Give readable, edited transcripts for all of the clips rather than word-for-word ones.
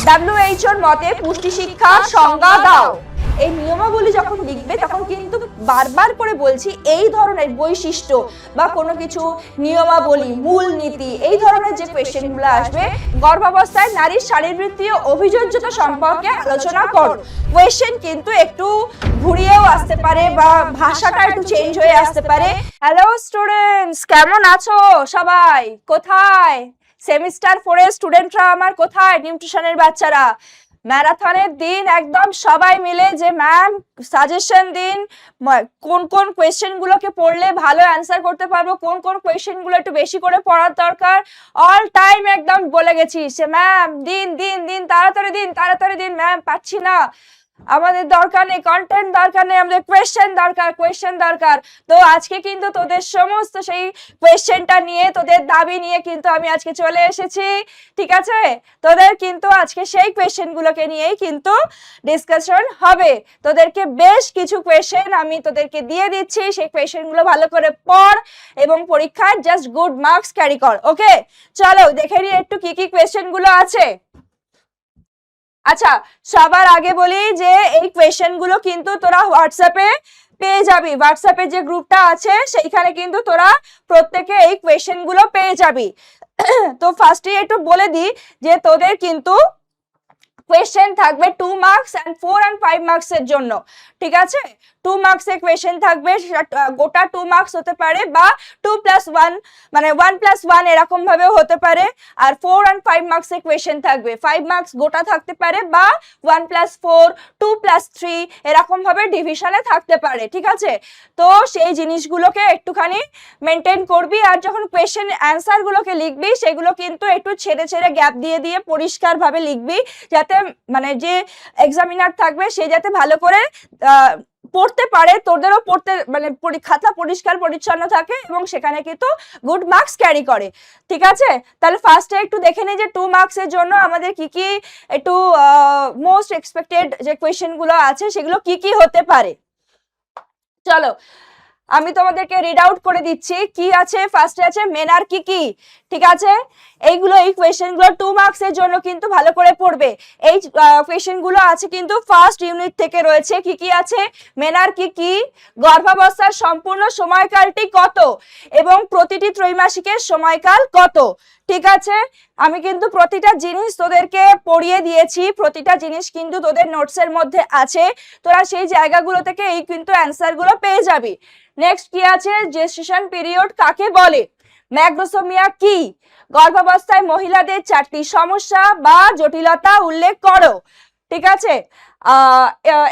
WHO-র মতে পুষ্টি শিক্ষার সংজ্ঞা দাও। এই নিয়মাবলী যখন লিখবে তখন কিন্তু বারবার করে বলছি এই ধরনের বৈশিষ্ট্য বা কোনো কিছু নিয়মাবলী, মূলনীতি, এই ধরনের যে কোয়েশ্চেনগুলো আসবে, গর্ভাবস্থায় নারীর শারীরবৃত্তীয় অভিযোজ্যতা সম্পর্কে আলোচনা করো। কোয়েশ্চেন কিন্তু একটু ঘুরিয়েও আসতে পারে বা ভাষাটা একটু চেঞ্জ হয়ে আসতে পারে। হ্যালো স্টুডেন্টস, কেমন আছো সবাই? কোথায় সেমিস্টার 4 এর স্টুডেন্টরা আমার? কোথায় নিউট্রিশনের বাচ্চারা? ম্যারাথনের দিন একদম সবাই মিলে যে ম্যাম সাজেশন দিন, কোন কোন কোয়েশ্চেন গুলোকে পড়লে ভালো অ্যান্সার করতে পারবো, কোন কোন কোয়েশ্চেন গুলো একটু বেশি করে পড়ার দরকার, অল টাইম একদম বলে গেছি সে ম্যাম দিন দিন দিন, তাড়াতাড়ি দিন ম্যাম, পাচ্ছি না, আমাদের দরকার নেই কন্টেন্ট, দরকার নেই, আমাদের কোয়েশ্চেন দরকার। তো আজকে কিন্তু তোদের সমস্ত সেই কোয়েশ্চেনটা নিয়ে, তোদের দাবি নিয়ে কিন্তু আমি আজকে চলে এসেছি। ঠিক আছে, তোদের কিন্তু আজকে সেই কোয়েশ্চেন গুলোকে নিয়েই কিন্তু ডিসকাশন হবে। তোদেরকে বেশ কিছু কোয়েশ্চেন আমি তোদেরকে দিয়ে দিচ্ছি, সেই কোয়েশ্চেন গুলো ভালো করে পড় এবং পরীক্ষায় জাস্ট গুড মার্কস ক্যারি কর। ওকে, চলো দেখে নিই একটু কি কি কোয়েশ্চেন গুলো আছে। আচ্ছা, সবার আগে বলি যে এই কোয়েশ্চেন গুলো কিন্তু তোরা হোয়াটসঅ্যাপে পেয়ে যাবি। হোয়াটসঅ্যাপে যে গ্রুপটা আছে সেইখানে কিন্তু তোরা প্রত্যেকে এই কোয়েশ্চেন গুলো পেয়ে যাবি। তো ফার্স্টে একটু বলে দিই যে তোদের কিন্তু কোয়েশ্চেন থাকবে 2 মার্কস এন্ড 4 এন্ড 5 মার্কস এর জন্য। ঠিক আছে, 2 মার্কস এর কোয়েশ্চেন থাকবে, গোটা 2 মার্কস হতে পারে বা 2+1 মানে 1+1 এরকম ভাবেও হতে পারে। আর 4 এন্ড 5 মার্কস এর কোয়েশ্চেন থাকবে, 5 মার্কস গোটা থাকতে পারে বা 1+4 2+3 এরকম ভাবে ডিভিশনে থাকতে পারে। ঠিক আছে, তো সেই জিনিসগুলোকে একটুখানি মেনটেন করবি। আর যখন কোয়েশ্চেন অ্যান্সার গুলোকে লিখবি সেগুলো কিন্তু একটু ছেড়ে ছেড়ে গ্যাপ দিয়ে দিয়ে পরিষ্কার ভাবে লিখবি, যাতে মানে যে এক্সামিনার থাকবে সে যাতে ভালো করে পড়তে পারে, তোদেরও পড়তে মানে খাতা পরিষ্কার পরিচ্ছন্ন থাকে এবং সেখানে কিন্তু গুড মার্কস ক্যারি করে। ঠিক আছে, তাহলে ফার্স্টে একটু দেখে নিই যে 2 মার্কস এর জন্য আমাদের কি কি একটু মোস্ট এক্সপেক্টেড যে কোয়েশ্চেন গুলো আছে সেগুলো কি কি হতে পারে। চলো আমি তোমাদেরকে রিড আউট করে দিচ্ছি কি আছে। ফার্স্টে আছে মেনার কি কি। ঠিক আছে, এইগুলো এই কোয়েশ্চেন গুলো 2 মার্কস এর জন্য কিন্তু ভালো করে পড়বে। এই কোয়েশ্চেন গুলো আছে কিন্তু ফার্স্ট ইউনিট থেকে রয়েছে। কি কি আছে? মেনার কি কি, গর্ভাবস্থার সম্পূর্ণ সময়কালটি কত এবং প্রতিটি ত্রৈমাসিকের সময়কাল কত। ঠিক আছে, আমি কিন্তু প্রতিটা জিনিস তোদেরকে পড়িয়ে দিয়েছি, প্রতিটা জিনিস কিন্তু তোদের নোটসের মধ্যে আছে, তোরা সেই জায়গাগুলো থেকে এই কিন্তু অ্যান্সার গুলো পেয়ে যাবি। নেক্সট কি আছে? জেস্টেশন পিরিয়ড কাকে বলে? ম্যাক্রোসোমিয়া কি? গর্ভাবস্থায় মহিলাদের 4টি সমস্যা বা জটিলতা উল্লেখ করো। ঠিক আছে,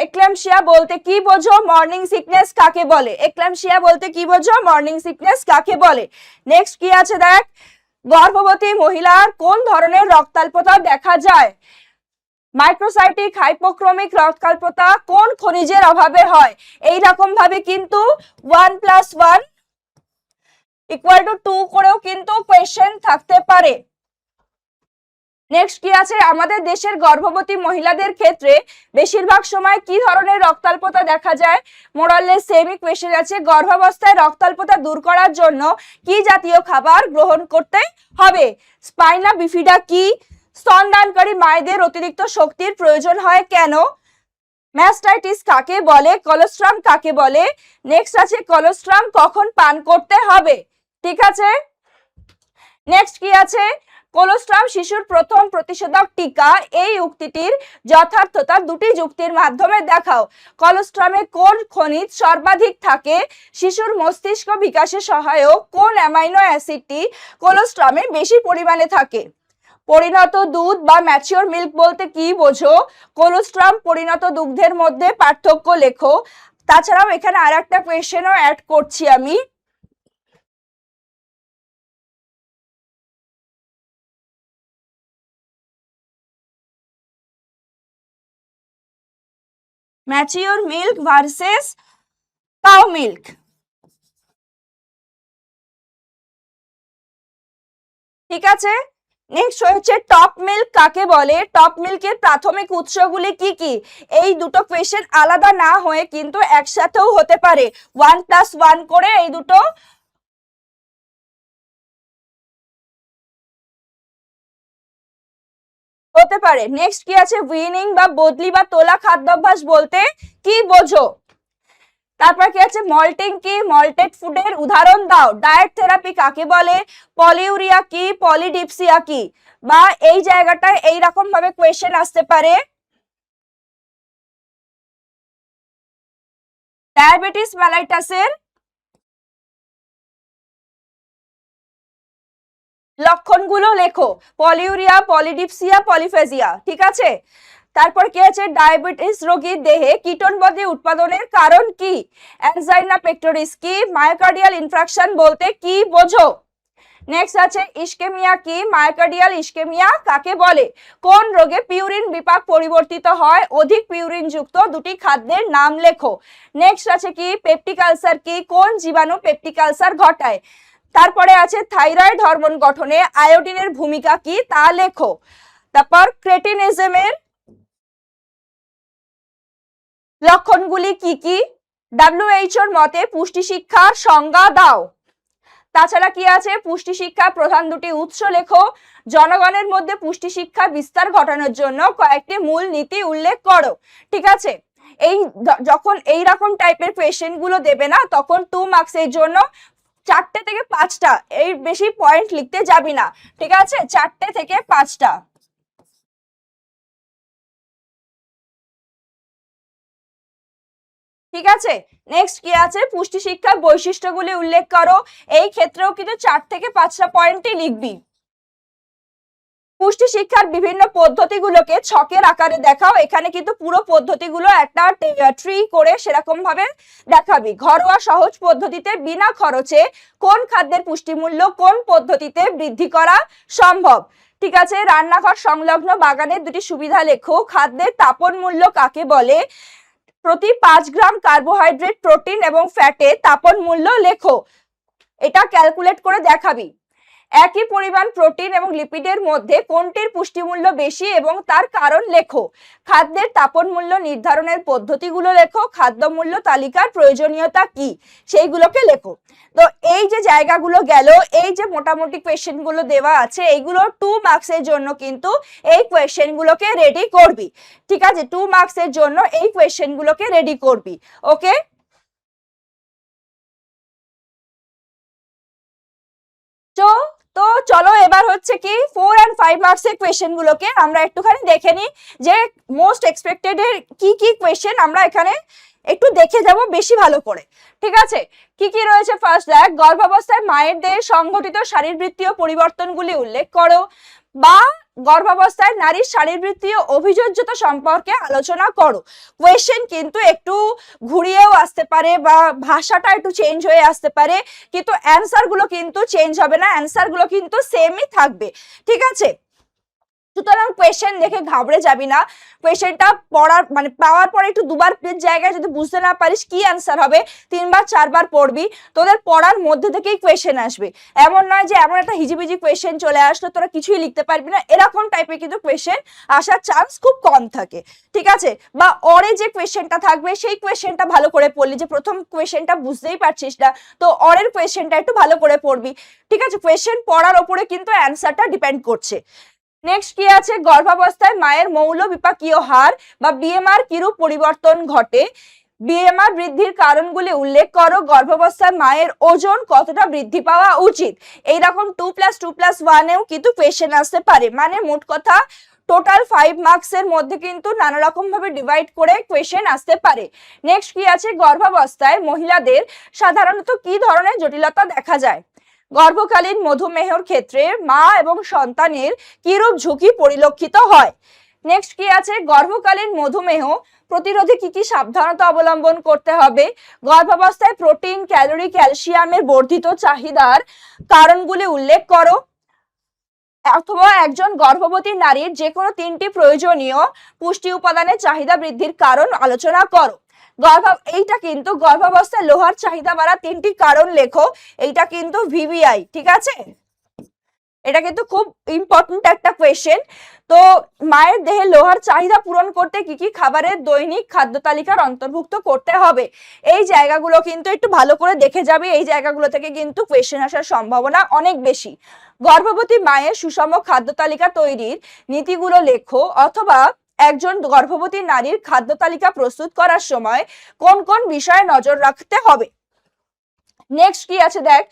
এক্লাম্পসিয়া বলতে কি বোঝো? মর্নিং সিকনেস কাকে বলে? এক্লাম্পসিয়া বলতে কি বোঝো? মর্নিং সিকনেস কাকে বলে? নেক্সট কি আছে দেখ, গর্ভবতী মহিলার কোন ধরনের রক্তাল্পতা দেখা যায়? মাইক্রোসাইটিক হাইপোক্রমিক রক্তাল্পতা কোন খনিজের অভাবে হয়? এই রকম ভাবে কিন্তু 1+1 = 2 করেও কিন্তু কোয়েশ্চেন থাকতে পারে। নেক্সট কি আছে? আমাদের দেশের গর্ভবতী মহিলাদের ক্ষেত্রে বেশিরভাগ সময় কি ধরনের রক্তাল্পতা দেখা যায়? মোরাললেস সেমই কোয়েশ্চেন আছে। গর্ভাবস্থায় রক্তাল্পতা দূর করার জন্য কি জাতীয় খাবার গ্রহণ করতে হবে? স্পাইনা বিফিডা কি? স্তনদানকারী মায়েদের অতিরিক্ত শক্তির প্রয়োজন হয় কেন? ম্যাস্টাইটিস কাকে বলে? কোলোস্ট্রাম কাকে বলে? নেক্সট আছে কোলোস্ট্রাম কখন পান করতে হবে? ঠিক আছে, নেক্সট কি আছে? কোলোস্ট্রাম শিশুর প্রথম প্রতিষেধক টিকা, এই উক্তিটির যথার্থতা দুটি যুক্তির মাধ্যমে দেখাও। কোলোস্ট্রামে কোন খনিজ সর্বাধিক থাকে? শিশুর মস্তিষ্ক বিকাশে সহায়ক কোন অ্যামাইনো অ্যাসিডটি কোলোস্ট্রামে বেশি পরিমাণে থাকে? পরিণত দুধ বা ম্যাচিওর মিল্ক বলতে কি বোঝো? কোলোস্ট্রাম পরিণত দুগ্ধের মধ্যে পার্থক্য লেখো। তাছাড়াও এখানে আর একটা কোয়েশ্চেনও অ্যাড করছি আমি। Mature milk versus cow milk. ঠিক আছে, নেক্সট হচ্ছে টপ মিল্ক কাকে বলে? টপ মিল্কের প্রাথমিক উৎসগুলি কি কি? এই দুটো কোয়েশ্চেন আলাদা না হয়ে কিন্তু একসাথেও হতে পারে, 1+1 করে এই দুটো হতে পারে। নেক্সট কি আছে, উইনিং বা বদলি বা তোলা খাদ্যাভ্যাস বলতে কি বোঝো? তারপর কি আছে, মল্টিং কি? মল্টেড ফুডের উদাহরণ দাও। ডায়েট থেরাপি কাকে বলে? পলিউরিয়া কি? পলিডিপসিয়া কি? বা এই জায়গাটায় এইরকম ভাবে কোয়েশ্চেন আসতে পারে, ডায়াবেটিস মেলাইটাসের লক্ষণগুলো লেখো। পলিউরিয়া, পলিডিপসিয়া, পলিফেজিয়া, ঠিক আছে। তারপর কি আছে, ডায়াবেটিস রোগীর দেহে কিটোন বডি উৎপাদনের কারণ কি? অ্যানজাইনা পেক্টোরিস কি? মায়োকার্ডিয়াল ইনফ্রাকশন বলতে কি বোঝো? নেক্সট আছে ইস্কেমিয়া কি? মায়োকার্ডিয়াল ইস্কেমিয়া কাকে বলে? কোন রোগে পিউরিন বিপাক পরিবর্তিত হয়? অধিক পিউরিন যুক্ত দুটি খাদ্যের নাম লেখো। নেক্সট আছে কি, পেপটিক আলসার কি? কোন জীবাণু পেপটিক আলসার ঘটায়? তারপরে আছে থাইরয়েড হরমোন গঠনে আয়োডিনের ভূমিকা কি তা লেখো। তারপর ক্রেটিনিজমের লক্ষণগুলি কি কি? ডাব্লিউএইচওর মতে পুষ্টি শিক্ষার সংজ্ঞা দাও। তাছাড়া কি আছে, পুষ্টি শিক্ষা প্রধান দুটি উৎস লেখো। জনগণের মধ্যে পুষ্টি শিক্ষা বিস্তার ঘটানোর জন্য কয়েকটি মূল নীতি উল্লেখ করো। ঠিক আছে, এই যখন এইরকম টাইপের কোয়েশ্চেন গুলো দেবে না, তখন 2 মার্কসের জন্য 4টে থেকে 5টা, এই বেশি পয়েন্ট লিখতে যাবি না। ঠিক আছে, 4টে থেকে 5টা। ঠিক আছে, নেক্সট কি আছে, পুষ্টি শিক্ষার বৈশিষ্ট্যগুলি উল্লেখ করো। এই ক্ষেত্রেও কিন্তু 4 থেকে 5টা পয়েন্টই লিখবি। পুষ্টি শিক্ষার বিভিন্ন পদ্ধতিগুলোকে ছকের আকারে দেখাও। এখানে কিন্তু পুরো পদ্ধতিগুলো একটা ট্রি করে সেরকম ভাবে দেখাবি। ঘরোয়া সহজ পদ্ধতিতে বিনা খরচে কোন খাদ্যের পুষ্টিমূল্য কোন পদ্ধতিতে বৃদ্ধি করা সম্ভব? ঠিক আছে, রান্নাঘর সংলগ্ন বাগানের দুটি সুবিধা লেখো। খাদ্যের তাপন মূল্য কাকে বলে? প্রতি 5 গ্রাম কার্বোহাইড্রেট, প্রোটিন এবং ফ্যাটে তাপন মূল্য লেখো। এটা ক্যালকুলেট করে দেখাবি। একই পরিমাণ প্রোটিন এবং লিপিডের মধ্যে কোনটির পুষ্টিমূল্য বেশি এবং তার কারণ লেখো। খাদ্যের তাপন মূল্য নির্ধারণের পদ্ধতিগুলো লেখো। খাদ্য মূল্য তালিকার প্রয়োজনীয়তা কি সেইগুলোকে লেখো। তো এই যে জায়গাগুলো গেল, এই যে মোটামুটি কোয়েশ্চেন গুলো দেওয়া আছে, এইগুলো 2 মার্কসের জন্য কিন্তু এই কোয়েশ্চেন গুলোকে রেডি করবি। ঠিক আছে, 2 মার্কসের জন্য এই কোয়েশ্চেন গুলোকে রেডি করবি। ওকে, তো তো চলো এবার হচ্ছে কি 4 and 5 মার্কসের কোয়েশ্চেন গুলোকে আমরা একটুখানি দেখে নিই, যে মোস্ট এক্সপেক্টেড এর কি কি কোয়েশ্চেন আমরা এখানে একটু দেখে যাব বেশি ভালো করে। ঠিক আছে, কি কি রয়েছে? ফার্স্ট দেখ, গর্ভাবস্থায় মায়ের দেহে সংঘটিত শারীরবৃত্তীয় পরিবর্তনগুলি উল্লেখ করো। বা গর্ভাবস্থায় নারীর শারীরবৃত্তীয় অভিযোজ্যতা সম্পর্কে আলোচনা করো। কোয়েশ্চেন কিন্তু একটু ঘুরিয়েও আসতে পারে বা ভাষাটা একটু চেঞ্জ হয়ে আসতে পারে, কিন্তু অ্যান্সার গুলো কিন্তু চেঞ্জ হবে না, অ্যান্সার গুলো কিন্তু সেমই থাকবে। ঠিক আছে, সুতরাং কোয়েশ্চেন দেখে ঘাবড়ে যাবি না। কোয়েশ্চেনটা পড়ার মানে পাওয়ার পরে একটু দুবার জায়গায় যদি বুঝতে না পারিস কি অ্যান্সার হবে, 3বার 4বার পড়বি, তোদের পড়ার মধ্যে থেকেই কোয়েশ্চেন আসবে। এমন নয় যে এমন একটা হিজিবিজি কোয়েশ্চেন চলে আসলো তোরা কিছুই লিখতে পারবি না, এরকম টাইপের কিন্তু কোয়েশ্চেন আসার চান্স খুব কম থাকে। ঠিক আছে, বা অরে যে কোয়েশ্চেনটা থাকবে সেই কোয়েশ্চেনটা ভালো করে পড়লি, যে প্রথম কোয়েশ্চেনটা বুঝতেই পারছিস না, তো অরের কোয়েশ্চেনটা একটু ভালো করে পড়বি। ঠিক আছে, কোয়েশ্চেন পড়ার ওপরে কিন্তু অ্যান্সারটা ডিপেন্ড করছে। নেক্সট কি আছে, গর্ভাবস্থায় মায়ের মৌল বিপাকীয় হার বা বিএমআর কিরূপ পরিবর্তন ঘটে? বিএমআর বৃদ্ধির কারণগুলি উল্লেখ করো। গর্ভাবস্থায় মায়ের ওজন কতটা বৃদ্ধি পাওয়া উচিত? এইরকম 2+2+1 কিন্তু কোয়েশ্চেন আসতে পারে। মানে মোট কথা টোটাল 5 মার্কসের মধ্যে কিন্তু নানা রকম ভাবে ডিভাইড করে কোয়েশ্চেন আসতে পারে। নেক্সট কি আছে, গর্ভাবস্থায় মহিলাদের সাধারণত কি ধরনের জটিলতা দেখা যায়? গর্ভকালীন মধুমেহর ক্ষেত্রে মা এবং সন্তানের কিরূপ ঝুঁকি পরিলক্ষিত হয়? নেক্সট কি আছে, গর্ভকালীন মধুমেহ প্রতিরোধে কি কি সাবধানতা অবলম্বন করতে হবে? গর্ভাবস্থায় প্রোটিন, ক্যালোরি, ক্যালসিয়ামের বর্ধিত চাহিদার কারণগুলি উল্লেখ করো। অথবা একজন গর্ভবতী নারীর যে কোনো 3টি প্রয়োজনীয় পুষ্টি উপাদানের চাহিদা বৃদ্ধির কারণ আলোচনা করো। এইটা কিন্তু গর্ভাবস্থায় লোহার চাহিদা বাড়ার 3টি কারণ লেখো। এইটা কিন্তু ভিভিআই। ঠিক আছে, এটা কিন্তু খুব ইম্পর্টেন্ট একটা কোয়েশ্চেন। তো মায়ের দেহে লোহার চাহিদা পূরণ করতে কি কি খাবারের দৈনিক খাদ্য তালিকার অন্তর্ভুক্ত করতে হবে, এই জায়গাগুলো কিন্তু একটু ভালো করে দেখে যাবে। এই জায়গাগুলো থেকে কিন্তু কোয়েশ্চেন আসার সম্ভাবনা অনেক বেশি। গর্ভবতী মায়ের সুষম খাদ্য তালিকা তৈরির নীতিগুলো লেখো, অথবা একজন গর্ভবতী নারীর খাদ্য তালিকা প্রস্তুত করার সময় কোন কোন বিষয়ে নজর রাখতে হবে। নেক্সট কি আছে দেখ,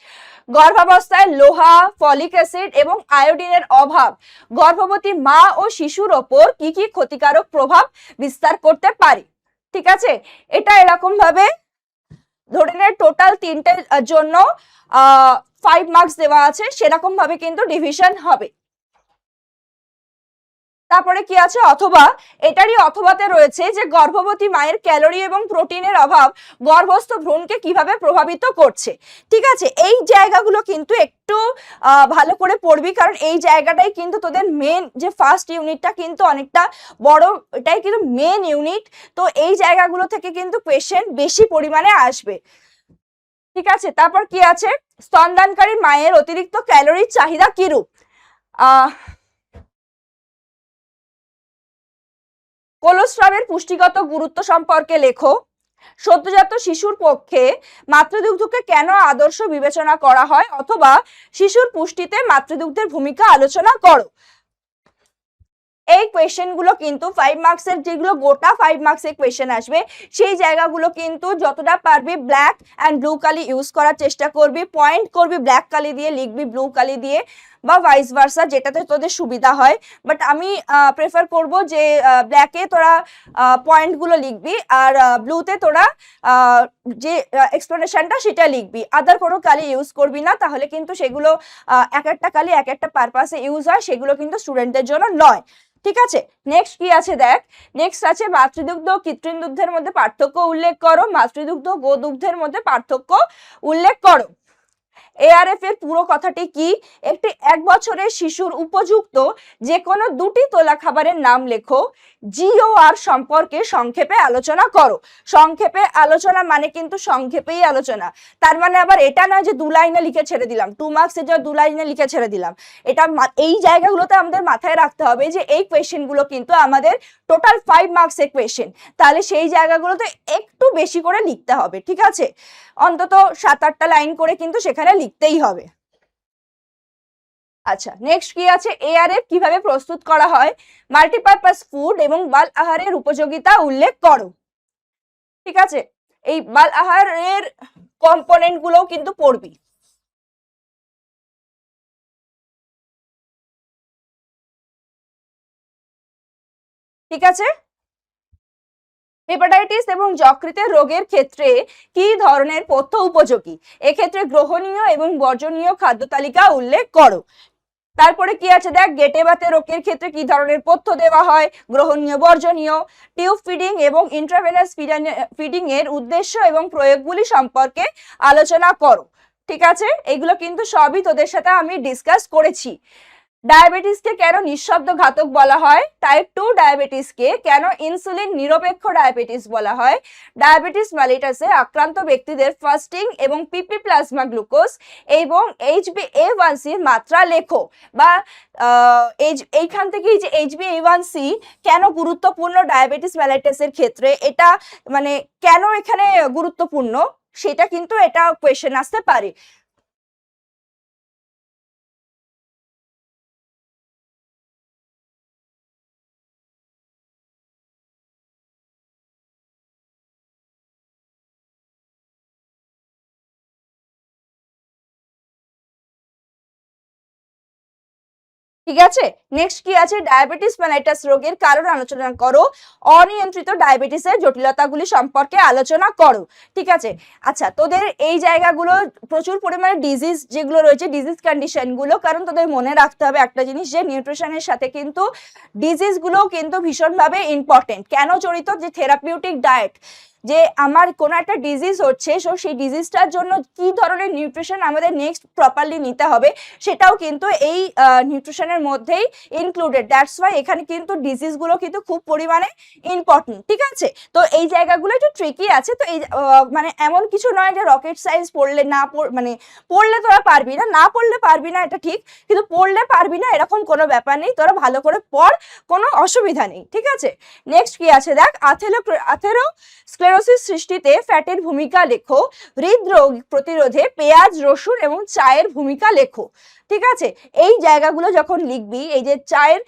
গর্ভাবস্থায় লোহা, ফলিক অ্যাসিড এবং আয়োডিনের অভাব গর্ভবতী মা ও শিশুর ওপর কি কি ক্ষতিকারক প্রভাব বিস্তার করতে পারে। ঠিক আছে, এটা এরকম ভাবে ধরে নে টোটাল 3টে জন্য 5 মার্কস দেওয়া আছে, সেরকম ভাবে কিন্তু ডিভিশন হবে। তারপরে কি আছে, অথবা এটারই অথবাতে রয়েছে যে গর্ভবতী মায়ের ক্যালোরি এবং প্রোটিনের অভাব গর্ভস্থ ভ্রূণকে কিভাবে প্রভাবিত করছে। ঠিক আছে, এই জায়গাগুলো কিন্তু একটু ভালো করে পড়বি, কারণ এই জায়গাটাই কিন্তু তোদের মেন, যে ফার্স্ট ইউনিটটা কিন্তু অনেকটা বড়, এটাই কিন্তু মেন ইউনিট। তো এই জায়গাগুলো থেকে কিন্তু কোয়েশ্চেন বেশি পরিমাণে আসবে। ঠিক আছে, তারপর কি আছে, স্তনদানকারী মায়ের অতিরিক্ত ক্যালোরির চাহিদা কিরূপ। কোলোস্ট্রামের পুষ্টিগত গুরুত্ব সম্পর্কে লেখো। সদ্যজাত শিশুর পক্ষে মাতৃদুগ্ধকে কেন আদর্শ বিবেচনা করা হয়, অথবা শিশুর পুষ্টিতে মাতৃদুগ্ধের ভূমিকা আলোচনা করো। এই কোয়েশ্চেন গুলো কিন্তু 5 মার্কসের, যেগুলো গোটা 5 মার্কসের কোয়েশ্চেন আসবে, সেই জায়গাগুলো কিন্তু যতটা পারবি black and blue Kali use করার চেষ্টা করবি, পয়েন্ট করবি ব্ল্যাক কালি দিয়ে, লিখবি ব্লু কালি দিয়ে, বা ভাইস ভার্সা, যেটাতে তোদের সুবিধা হয়। বাট আমি প্রেফার করব যে ব্ল্যাকে তোরা পয়েন্টগুলো লিখবি, আর ব্লুতে তোরা যে এক্সপ্লেনেশনটা সেটা লিখবি, আদার কোনো কালি ইউজ করবি না, তাহলে কিন্তু সেগুলো এক একটা কালি এক একটা পারপাসে ইউজ হয়, সেগুলো কিন্তু স্টুডেন্টদের জন্য নয়। ঠিক আছে, নেক্সট কি আছে দেখ, নেক্সট আছে মাতৃদুগ্ধ ও কৃত্রিম দুগ্ধের মধ্যে পার্থক্য উল্লেখ করো। মাতৃদুগ্ধ ও গোদুগ্ধের মধ্যে পার্থক্য উল্লেখ করো। এআরএফ এর পুরো কথাটি কি, একটি 1 বছরের শিশুর উপযুক্ত যে কোনো 2টি তোলা খাবারের নাম লেখো। জিওআর সম্পর্কে সংক্ষেপে আলোচনা করো। সংক্ষেপে আলোচনা মানে কিন্তু সংক্ষেপেই আলোচনা, তার মানে আবার এটা নয় যে 2 লাইনে লিখে ছেড়ে দিলাম, 2 মার্কসের যে 2 লাইনে লিখে ছেড়ে দিলাম। এটা এই জায়গাগুলোতে আমাদের মাথায় রাখতে হবে যে এই কোয়েশ্চেন গুলো কিন্তু আমাদের টোটাল 5 মার্কসের কোয়েশ্চেন, তাহলে সেই জায়গাগুলোতে একটু বেশি করে লিখতে হবে। ঠিক আছে, অন্তত 7-8টা লাইন করে কিন্তু সেখানে লিখতেই হবে। আচ্ছা, নেক্সট কি আছে, এআরএফ কিভাবে প্রস্তুত করা হয়, মাল্টিপারপাস ফুড এবং বাল আহারের উপযোগিতা উল্লেখ করো। ঠিক আছে, এই বাল আহারের কম্পোনেন্ট গুলোও কিন্তু পড়বি। ঠিক আছে, হেপাটাইটিস এবং যকৃতের রোগের ক্ষেত্রে কি ধরনের পথ্য উপযোগী, এক্ষেত্রে গ্রহণীয় এবং বর্জনীয় খাদ্য তালিকা উল্লেখ করো। তারপরে কি আছে দেখ, গেটে বাতে রোগের ক্ষেত্রে কি ধরনের পথ্য দেওয়া হয়, গ্রহণীয় বর্জনীয়। টিউব ফিডিং এবং ইন্ট্রাভেনাস ফিডিং এর উদ্দেশ্য এবং প্রয়োগগুলি সম্পর্কে আলোচনা করো। ঠিক আছে, এগুলো কিন্তু সবই তোদের সাথে আমি ডিসকাস করেছি। ডায়াবেটিসকে কেন নিঃশব্দ ঘাতক বলা হয়, টাইপ 2 ডায়াবেটিসকে কেন ইনসুলিন নিরপেক্ষ ডায়াবেটিস বলা হয়, ডায়াবেটিস মেলিটাসে আক্রান্ত ব্যক্তিদের ফাস্টিং এবং পিপি প্লাজমা গ্লুকোজ এবং HbA1c এর মাত্রা লেখো। বা এইখান থেকেই যে HbA1c কেন গুরুত্বপূর্ণ ডায়াবেটিস মেলিটাসের ক্ষেত্রে, এটা মানে কেন এখানে গুরুত্বপূর্ণ, সেটা কিন্তু এটা কোয়েশ্চেন আসতে পারে। ঠিক আছে, নেক্সট কি আছে, ডায়াবেটিস মেলাইটাস রোগের কারণ আলোচনা করো। অনিয়ন্ত্রিত ডায়াবেটিসের জটিলতাগুলি সম্পর্কে আলোচনা করো। ঠিক আছে, আচ্ছা তোদের এই জায়গাগুলো প্রচুর পরিমাণে ডিজিজ যেগুলো রয়েছে, ডিজিজ কন্ডিশন গুলো, কারণ তোদের মনে রাখতে হবে একটা জিনিস, যে নিউট্রিশনের সাথে কিন্তু ডিজিজ গুলো কিন্তু ভীষণভাবে ইম্পর্টেন্ট। কেন জড়িত, যে থেরাপিউটিক ডায়েট, যে আমার কোনো একটা ডিজিজ হচ্ছে, সো সেই ডিজিজটার জন্য কি ধরনের নিউট্রিশন আমাদের নেক্সট প্রপারলি নিতে হবে সেটাও কিন্তু এই নিউট্রিশনের মধ্যেই ইনক্লুডেড। দ্যাটস ওয়াই এখানে কিন্তু ডিজিজগুলো কিন্তু খুব পরিমাণে ইম্পর্টেন্ট, ঠিক আছে। তো এই জায়গাগুলো একটু ট্রিকি আছে। তো এই মানে এমন কিছু নয় যে রকেট সায়েন্স পড়লে না মানে পড়লে তোরা পারবি না, না পড়লে পারবি না এটা ঠিক, কিন্তু পড়লে পারবি না এরকম কোনো ব্যাপার নেই, তোরা ভালো করে পড়, কোনো অসুবিধা নেই, ঠিক আছে। নেক্সট কি আছে দেখ, আথেরোস্ক্লেরোসিস সৃষ্টিতে ফ্যাটের ভূমিকা লেখো, হৃদরোগ প্রতিরোধে পেঁয়াজ রসুন এবং চায়ের ভূমিকা লেখো, ঠিক আছে। এই জায়গাগুলো যখন লিখবি, এই যে চায়ের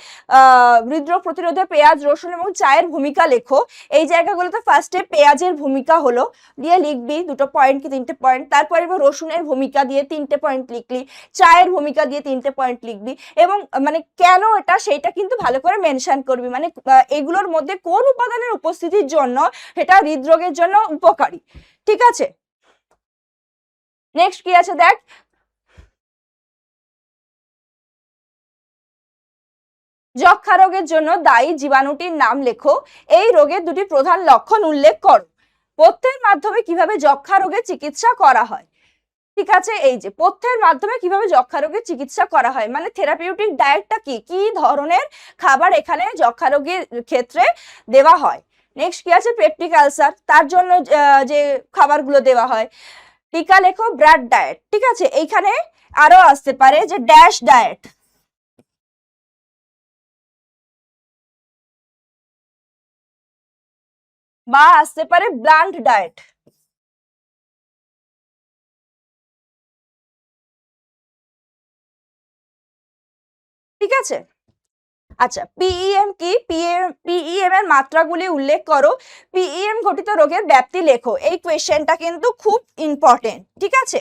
হৃদরোগ প্রতিরোধে পেঁয়াজ রসুন এবং চায়ের ভূমিকা লেখো, এই জায়গাগুলোতে ফার্স্টে পেঁয়াজের ভূমিকা হলো দিয়ে লিখবি দুটো পয়েন্ট কি তিনটে পয়েন্ট, তারপরে রসুনের ভূমিকা দিয়ে তিনটে পয়েন্ট লিখলি, চায়ের ভূমিকা দিয়ে তিনটে পয়েন্ট লিখবি, এবং মানে কেন এটা সেইটা কিন্তু ভালো করে মেনশন করবি, মানে এগুলোর মধ্যে কোন উপাদানের উপস্থিতির জন্য এটা হৃদরোগের জন্য উপকারী, ঠিক আছে। নেক্সট কি আছে দেখ, যক্ষা রোগের জন্য দায়ী জীবাণুটির নাম লেখো, এই রোগের দুটি প্রধান লক্ষণ উল্লেখ করো, পথ্যের মাধ্যমে কিভাবে যক্ষা রোগের চিকিৎসা করা হয়, ঠিক আছে। এই যে পথ্যের মাধ্যমে কিভাবে যক্ষা রোগের চিকিৎসা করা হয়, মানে থেরাপিউটিক ডায়েটটা কি কি ধরনের খাবার এখানে যক্ষা রোগের ক্ষেত্রে দেওয়া হয়। নেক্সট কি আছে, পেপটিক আলসার, তার জন্য যে খাবারগুলো দেওয়া হয়, টিকা লেখো ব্রাড ডায়েট, ঠিক আছে। এইখানে আরো আসতে পারে যে ড্যাশ ডায়েট, বা আসতে পারে ব্লান্ট ডায়েট, ঠিক আছে। আচ্ছা, পিইএম কি, পিইএম এর মাত্রাগুলি উল্লেখ করো, পিইএম ঘটিত রোগের ব্যাপ্তি লেখো, এই কোয়েশ্চেনটা কিন্তু খুব ইম্পর্টেন্ট, ঠিক আছে।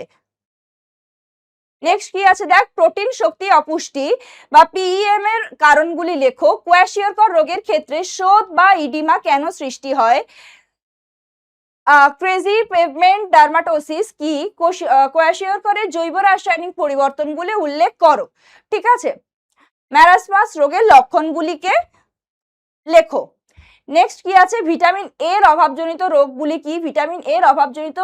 নেক্সট কি আছে দেখ, প্রোটিন শক্তি অপুষ্টি বা পিইএম এর কারণগুলি লেখো, কোয়াশিয়রকর রোগের ক্ষেত্রে শোথ বা ইডিমা কেন সৃষ্টি হয়, ক্রেজি পেভমেন্ট ডার্মাটোসিস কি, কোয়াশিয়রকরের জৈব রাসায়নিক পরিবর্তনগুলি উল্লেখ করো, ঠিক আছে। ম্যারাসমাস রোগের লক্ষণগুলিকে লেখো। নেক্সট কি আছে, ভিটামিন এর অভাবজনিত রোগগুলি কি, ভিটামিন এর অভাবজনিত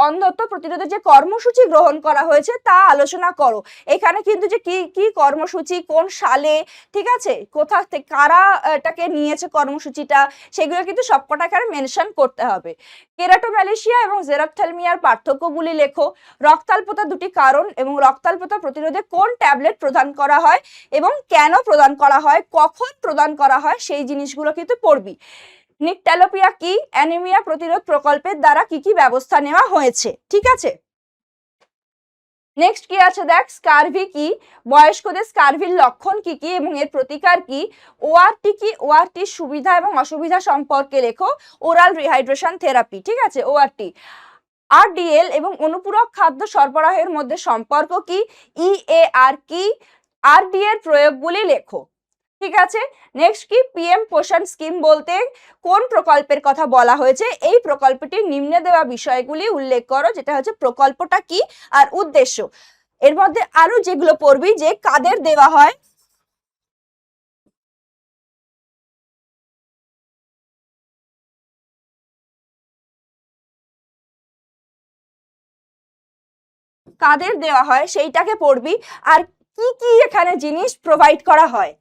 অন্ধত্ব প্রতিরোধের যে কর্মসূচি গ্রহণ করা হয়েছে তা আলোচনা করো। এখানে কিন্তু যে কি কি কর্মসূচি, কোন সালে, ঠিক আছে, কোথা থেকে কারা এটাকে নিয়েছে কর্মসূচিটা, সেগুলো কিন্তু সবকটা এখানে মেনশন করতে হবে। কেরাটোম্যালেশিয়া এবং জেরপ্থ্যালমিয়ার পার্থক্যগুলি লেখো, রক্তাল্পতা দুটি কারণ এবং রক্তাল্পতা প্রতিরোধে কোন ট্যাবলেট প্রদান করা হয় এবং কেন প্রদান করা হয়, কখন প্রদান করা হয়, সেই জিনিসগুলো কিন্তু পড়বি। নিকট্যালোপিয়া কি, অ্যানিমিয়া প্রতিরোধ প্রকল্পের দ্বারা কি কি ব্যবস্থা নেওয়া হয়েছে, ঠিক আছে। নেক্সট কি আছে দেখ, স্কারভি কি, বয়স্কদের স্কারভির লক্ষণ কি কি এবং এর প্রতিকার কি, ওআরটি কি, ওআরটির সুবিধা এবং অসুবিধা সম্পর্কে লেখো, ওরাল রিহাইড্রেশন থেরাপি, ঠিক আছে, ওআরটি। আরডিএল এবং অনুপূরক খাদ্য সরবরাহের মধ্যে সম্পর্ক কি, ইএআর কি, আরডি এর প্রয়োগগুলি লেখো, ঠিক আছে। নেক্সট কি, পিএম পোষণ স্কিম বলতে কোন প্রকল্পের কথা বলা হয়েছে, এই প্রকল্পটির নিম্নে দেওয়া বিষয়গুলি উল্লেখ করো, যেটা হচ্ছে প্রকল্পটা কি আর উদ্দেশ্য। এর মধ্যে আরো যেগুলো পড়বি যে কাদের দেওয়া হয়, কাদের দেওয়া হয় সেইটাকে পড়বি, আর কি কি এখানে জিনিস প্রোভাইড করা হয়,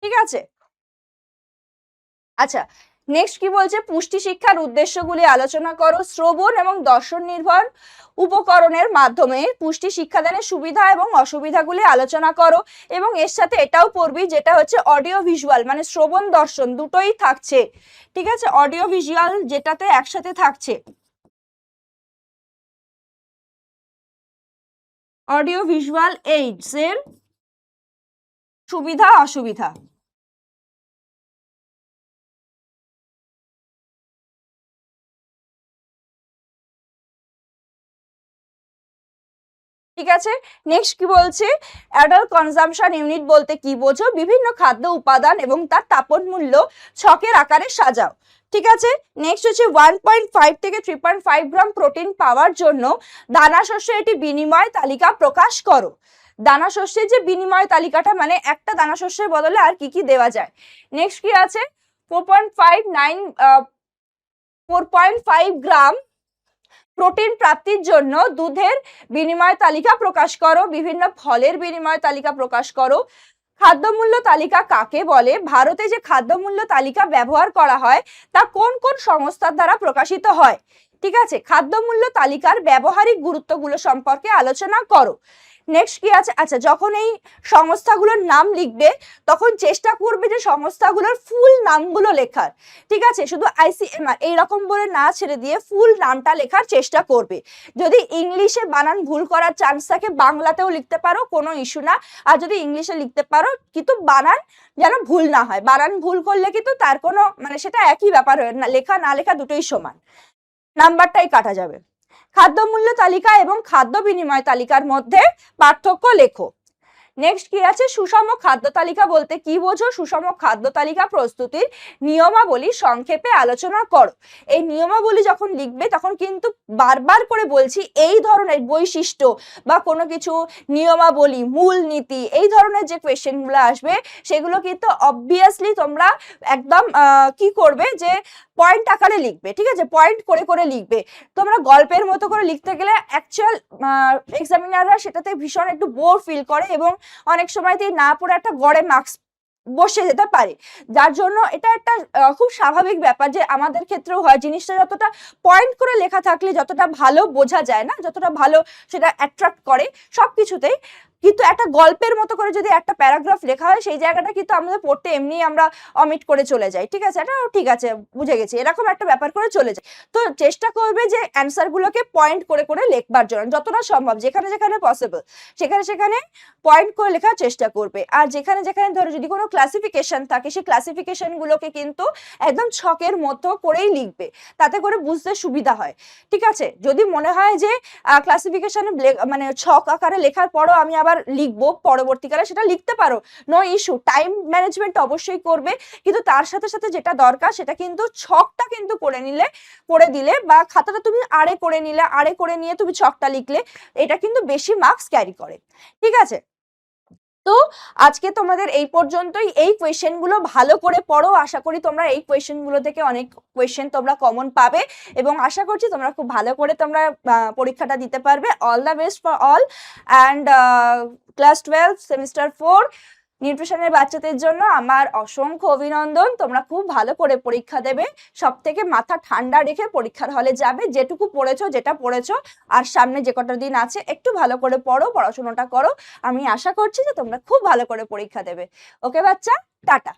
ঠিক আছে। আচ্ছা, নেক্সট কি বলছে, পুষ্টি শিক্ষার উদ্দেশ্যগুলি আলোচনা করো, শ্রবণ এবং দর্শন নির্ভর উপকরণের মাধ্যমে পুষ্টি শিক্ষাদানের সুবিধা এবং অসুবিধাগুলি আলোচনা করো, এবং এর সাথে এটাও পড়বি যেটা হচ্ছে অডিও ভিজুয়াল, মানে শ্রবণ দর্শন দুটোই থাকছে, ঠিক আছে, অডিও ভিজুয়াল যেটাতে একসাথে থাকছে, অডিও ভিজুয়াল এইডস এর সুবিধা অসুবিধা, ঠিক আছে। নেক্সট কি বলছে, অ্যাডাল্ট কনজাম্পশন ইউনিট বলতে কি বোঝো? বিভিন্ন খাদ্য উপাদান এবং তার তাপন মূল্য ছকের আকারে সাজাও। ঠিক আছে। নেক্সট হচ্ছে 1.5 থেকে 3.5 গ্রাম প্রোটিন পাওয়ার জন্য দানা শস্যের একটি বিনিময় তালিকা প্রকাশ করো। দানা শস্যের যে বিনিময় তালিকাটা, মানে একটা দানা শস্যের বদলে আর কি কি দেওয়া যায়। নেক্সট কি আছে, 4.5 গ্রাম প্রোটিন প্রাপ্তির জন্য দুধের বিনিময় তালিকা প্রকাশ করো। বিভিন্ন ফলের বিনিময় তালিকা প্রকাশ করো। খাদ্যমূল্য তালিকা কাকে বলে? ভারতে যে খাদ্যমূল্য তালিকা ব্যবহার করা হয় তা কোন কোন সংস্থার দ্বারা প্রকাশিত হয়? ঠিক আছে, খাদ্যমূল্য তালিকার ব্যবহারিক গুরুত্বগুলো সম্পর্কে আলোচনা করো। নেক্সট কি আছে, আচ্ছা যখন এই সংস্থাগুলোর নাম লিখবে তখন চেষ্টা করবে যে সংস্থাগুলোর ফুল নামগুলো লেখার। ঠিক আছে, শুধু ICMR এইরকম বলে না ছেড়ে দিয়ে ফুল নামটা লেখার চেষ্টা করবে। যদি ইংলিশে বানান ভুল করার চান্স থাকে বাংলাতেও লিখতে পারো, কোনো ইস্যু না। আর যদি ইংলিশে লিখতে পারো কিন্তু বানান যেন ভুল না হয়, বানান ভুল করলে কিন্তু তার কোনো মানে সেটা একই ব্যাপার হয়ে না, লেখা না লেখা দুটোই সমান, নাম্বারটাই কাটা যাবে। খাদ্যমূল্য তালিকা এবং খাদ্য বিনিময় তালিকার মধ্যে পার্থক্য লেখো। নেক্সট কি আছে, সুষম খাদ্য তালিকা বলতে কি বোঝো? সুষম খাদ্য তালিকা প্রস্তুতির নিয়মাবলী সংক্ষেপে আলোচনা করো। এই নিয়মাবলী যখন লিখবে তখন কিন্তু বারবার করে বলছি এই ধরনের বৈশিষ্ট্য বা কোনো কিছু নিয়মাবলী, মূলনীতি, এই ধরনের যে কোয়েশ্চেনগুলো আসবে সেগুলো কিন্তু অবভিয়াসলি তোমরা একদম কি করবে যে পয়েন্ট আকারে লিখবে। ঠিক আছে, পয়েন্ট করে করে লিখবে। তোমরা গল্পের মতো করে লিখতে গেলে অ্যাকচুয়াল এক্সামিনাররা সেটাতে ভীষণ একটু বোর ফিল করে এবং অনেক সময়তেই না পড়ে একটা গড়ে মার্কস বসে যেতে পারে। যার জন্য এটা একটা খুব স্বাভাবিক ব্যাপার যে আমাদের ক্ষেত্রেও হয়, জিনিসটা যতটা পয়েন্ট করে লেখা থাকলে যতটা ভালো বোঝা যায় না, যতটা ভালো সেটা অ্যাট্রাক্ট করে সবকিছুতেই, কিন্তু একটা গল্পের মতো করে যদি একটা প্যারাগ্রাফ লেখা হয় সেই জায়গাটা কিন্তু আমাদের পড়তে এমনি আমরা অমিট করে চলে যাই। ঠিক আছে, এটা ঠিক আছে, বুঝে গেছি, এরকম একটা ব্যাপার করে চলে যায়। তো চেষ্টা করবে যে অ্যান্সারগুলোকে পয়েন্ট করে করে লেখবার জন্য যতটা সম্ভব, যেখানে যেখানে পসিবল সেখানে সেখানে পয়েন্ট করে লেখার চেষ্টা করবে। আর যেখানে যেখানে ধরো যদি কোনো ক্লাসিফিকেশন থাকে সেই ক্লাসিফিকেশনগুলোকে কিন্তু একদম ছকের মতো করেই লিখবে, তাতে করে বুঝতে সুবিধা হয়। ঠিক আছে, যদি মনে হয় যে ক্লাসিফিকেশনে মানে ছক আকারে লেখার পরও আমি আবার লিখবো পরবর্তীকালে, সেটা লিখতে পারো, নো ইস্যু। টাইম ম্যানেজমেন্ট অবশ্যই করবে, কিন্তু তার সাথে সাথে যেটা দরকার সেটা কিন্তু ছকটা কিন্তু করে দিলে বা খাতাটা তুমি আড়ে করে নিলে, আড়ে করে নিয়ে তুমি ছকটা লিখলে এটা কিন্তু বেশি মার্কস ক্যারি করে। ঠিক আছে, তো আজকে তোমাদের এই পর্যন্তই। এই কোয়েশ্চেন গুলো ভালো করে পড়ো, আশা করি তোমরা এই কোয়েশ্চেন গুলো থেকে অনেক কোয়েশ্চেন তোমরা কমন পাবে এবং আশা করছি তোমরা খুব ভালো করে তোমরা পরীক্ষাটা দিতে পারবে। All the best for all and class 12 semester 4 নিউট্রিশনের বাচ্চাদের জন্য আমার অসংখ্য অভিনন্দন। তোমরা খুব ভালো করে পরীক্ষা দেবে, সব থেকে মাথা ঠান্ডা রেখে পরীক্ষার হলে যাবে, যেটুকু পড়েছো যেটা পড়েছো আর সামনে যে কটা দিন আছে একটু ভালো করে পড়ো, পড়াশোনাটা করো। আমি আশা করছি যে তোমরা খুব ভালো করে পরীক্ষা দেবে। ওকে বাচ্চা, টাটা।